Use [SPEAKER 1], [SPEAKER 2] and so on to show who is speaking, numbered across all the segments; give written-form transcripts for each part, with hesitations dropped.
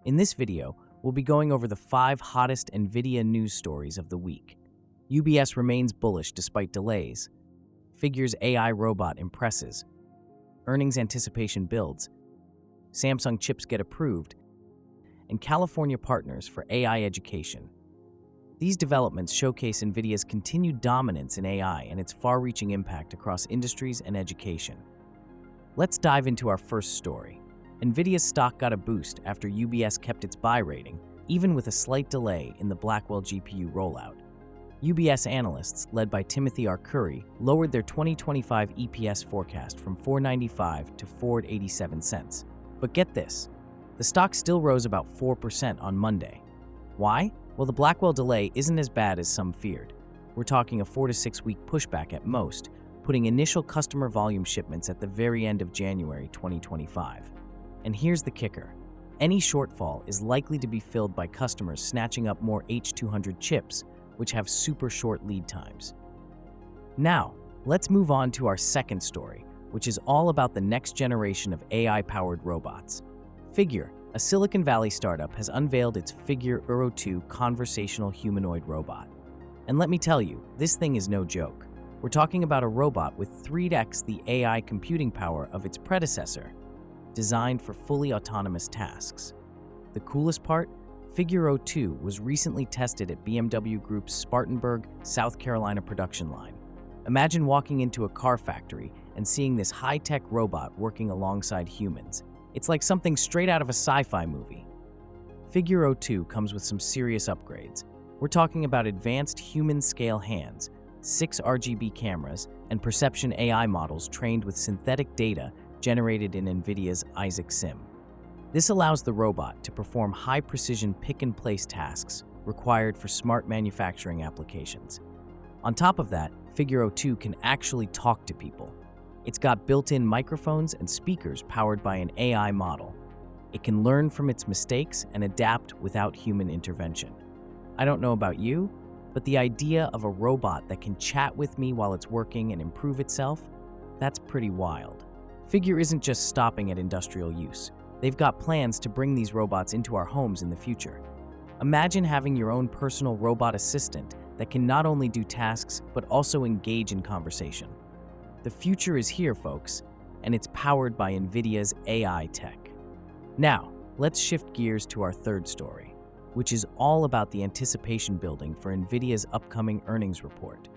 [SPEAKER 1] In this video, we'll be going over the 5 hottest NVIDIA news stories of the week. UBS remains bullish despite delays. Figure's AI robot impresses. Earnings anticipation builds. Samsung chips get approved. And California partners for AI education. These developments showcase NVIDIA's continued dominance in AI and its far-reaching impact across industries and education. Let's dive into our first story. NVIDIA's stock got a boost after UBS kept its buy rating, even with a slight delay in the Blackwell GPU rollout. UBS analysts, led by Timothy Arcuri, lowered their 2025 EPS forecast from $4.95 to $4.87. But get this, the stock still rose about 4% on Monday. Why? Well, the Blackwell delay isn't as bad as some feared. We're talking a 4 to 6 week pushback at most, putting initial customer volume shipments at the very end of January 2025. And here's the kicker. Any shortfall is likely to be filled by customers snatching up more H200 chips, which have super short lead times. Now, let's move on to our second story, which is all about the next generation of AI-powered robots. Figure, a Silicon Valley startup, has unveiled its Figure Euro 2 conversational humanoid robot. And let me tell you, this thing is no joke. We're talking about a robot with 3x the AI computing power of its predecessor, designed for fully autonomous tasks. The coolest part? Figure Euro 2 was recently tested at BMW Group's Spartanburg, South Carolina production line. Imagine walking into a car factory and seeing this high-tech robot working alongside humans. It's like something straight out of a sci-fi movie. Figure Euro 2 comes with some serious upgrades. We're talking about advanced human-scale hands, 6 RGB cameras, and perception AI models trained with synthetic data generated in NVIDIA's Isaac Sim. This allows the robot to perform high-precision pick-and-place tasks required for smart manufacturing applications. On top of that, Figure Euro 2 can actually talk to people. It's got built-in microphones and speakers powered by an AI model. It can learn from its mistakes and adapt without human intervention. I don't know about you, but the idea of a robot that can chat with me while it's working and improve itself, that's pretty wild. Figure isn't just stopping at industrial use. They've got plans to bring these robots into our homes in the future. Imagine having your own personal robot assistant that can not only do tasks, but also engage in conversation. The future is here, folks, and it's powered by NVIDIA's AI tech. Now, let's shift gears to our third story, which is all about the anticipation building for NVIDIA's upcoming earnings report.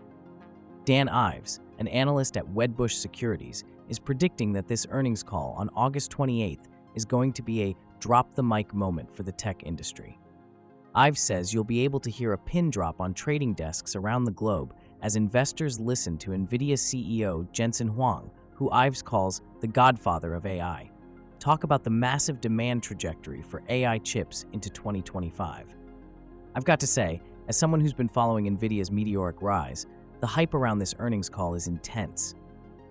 [SPEAKER 1] Dan Ives, an analyst at Wedbush Securities, is predicting that this earnings call on August 28th is going to be a drop-the-mic moment for the tech industry. Ives says you'll be able to hear a pin drop on trading desks around the globe as investors listen to NVIDIA CEO Jensen Huang, who Ives calls the godfather of AI, talk about the massive demand trajectory for AI chips into 2025. I've got to say, as someone who's been following NVIDIA's meteoric rise, the hype around this earnings call is intense.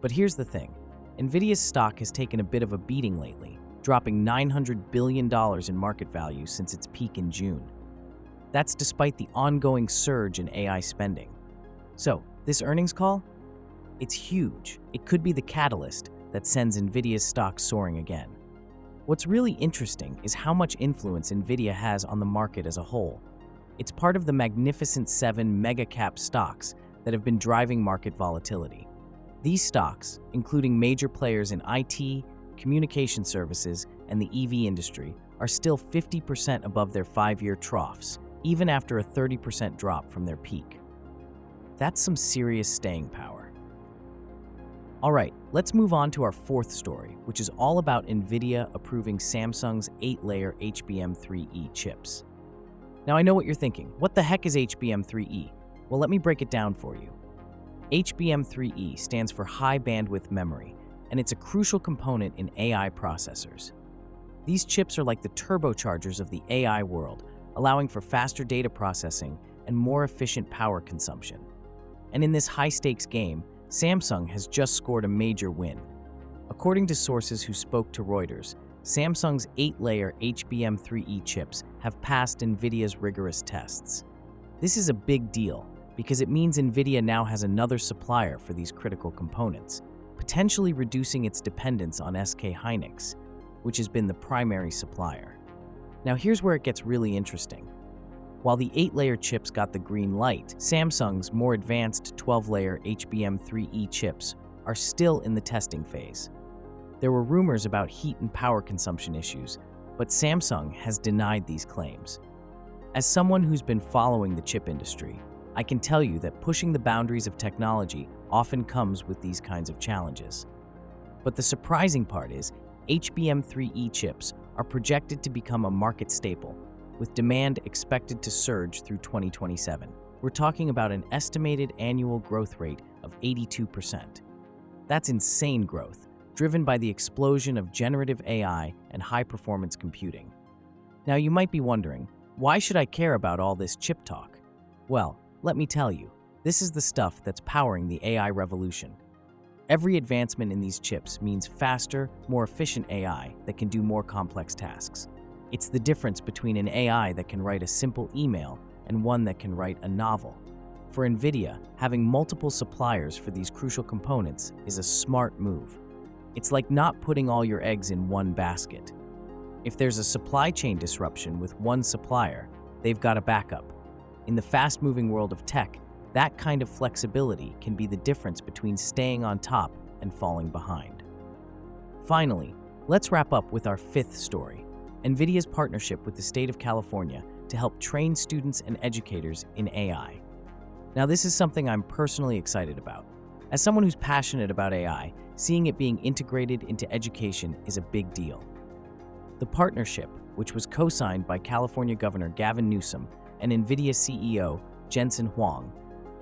[SPEAKER 1] But here's the thing. NVIDIA's stock has taken a bit of a beating lately, dropping $900 billion in market value since its peak in June. That's despite the ongoing surge in AI spending. So, this earnings call? It's huge. It could be the catalyst that sends NVIDIA's stock soaring again. What's really interesting is how much influence NVIDIA has on the market as a whole. It's part of the Magnificent 7 mega-cap stocks that have been driving market volatility. These stocks, including major players in IT, communication services, and the EV industry, are still 50% above their 5-year troughs, even after a 30% drop from their peak. That's some serious staying power. All right, let's move on to our fourth story, which is all about NVIDIA approving Samsung's 8-layer HBM3E chips. Now, I know what you're thinking. What the heck is HBM3E? Well, let me break it down for you. HBM3E stands for High Bandwidth Memory, and it's a crucial component in AI processors. These chips are like the turbochargers of the AI world, allowing for faster data processing and more efficient power consumption. And in this high-stakes game, Samsung has just scored a major win. According to sources who spoke to Reuters, Samsung's 8-layer HBM3E chips have passed NVIDIA's rigorous tests. This is a big deal because it means NVIDIA now has another supplier for these critical components, potentially reducing its dependence on SK Hynix, which has been the primary supplier. Now here's where it gets really interesting. While the 8-layer chips got the green light, Samsung's more advanced 12-layer HBM3E chips are still in the testing phase. There were rumors about heat and power consumption issues, but Samsung has denied these claims. As someone who's been following the chip industry, I can tell you that pushing the boundaries of technology often comes with these kinds of challenges. But the surprising part is, HBM3E chips are projected to become a market staple, with demand expected to surge through 2027. We're talking about an estimated annual growth rate of 82%. That's insane growth, driven by the explosion of generative AI and high-performance computing. Now you might be wondering, why should I care about all this chip talk? Well, let me tell you, this is the stuff that's powering the AI revolution. Every advancement in these chips means faster, more efficient AI that can do more complex tasks. It's the difference between an AI that can write a simple email and one that can write a novel. For NVIDIA, having multiple suppliers for these crucial components is a smart move. It's like not putting all your eggs in one basket. If there's a supply chain disruption with one supplier, they've got a backup. In the fast-moving world of tech, that kind of flexibility can be the difference between staying on top and falling behind. Finally, let's wrap up with our fifth story, NVIDIA's partnership with the state of California to help train students and educators in AI. Now, this is something I'm personally excited about. As someone who's passionate about AI, seeing it being integrated into education is a big deal. The partnership, which was co-signed by California Governor Gavin Newsom and NVIDIA CEO Jensen Huang,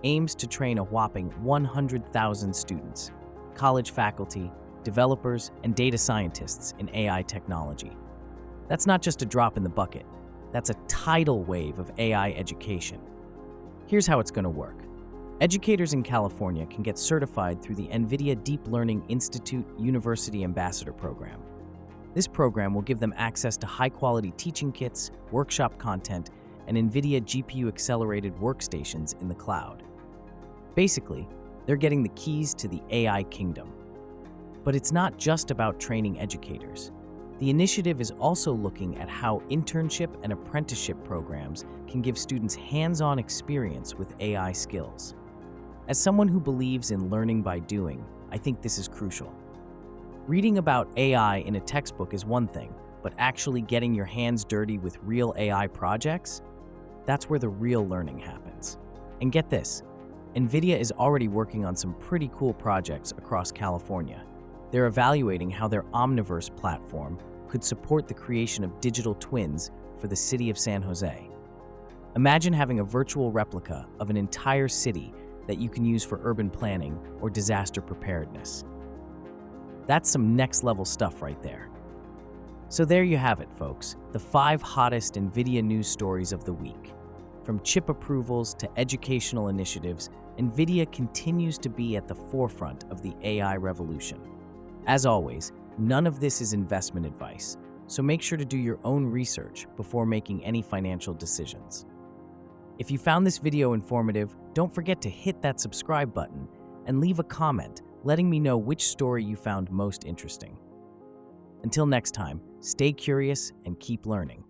[SPEAKER 1] aims to train a whopping 100,000 students, college faculty, developers, and data scientists in AI technology. That's not just a drop in the bucket. That's a tidal wave of AI education. Here's how it's going to work. Educators in California can get certified through the NVIDIA Deep Learning Institute University Ambassador Program. This program will give them access to high-quality teaching kits, workshop content, and NVIDIA GPU-accelerated workstations in the cloud. Basically, they're getting the keys to the AI kingdom. But it's not just about training educators. The initiative is also looking at how internship and apprenticeship programs can give students hands-on experience with AI skills. As someone who believes in learning by doing, I think this is crucial. Reading about AI in a textbook is one thing, but actually getting your hands dirty with real AI projects? That's where the real learning happens. And get this, NVIDIA is already working on some pretty cool projects across California. They're evaluating how their Omniverse platform could support the creation of digital twins for the city of San Jose. Imagine having a virtual replica of an entire city that you can use for urban planning or disaster preparedness. That's some next-level stuff right there. So there you have it, folks, the 5 hottest NVIDIA news stories of the week. From chip approvals to educational initiatives, NVIDIA continues to be at the forefront of the AI revolution. As always, none of this is investment advice, so make sure to do your own research before making any financial decisions. If you found this video informative, don't forget to hit that subscribe button and leave a comment letting me know which story you found most interesting. Until next time, stay curious and keep learning.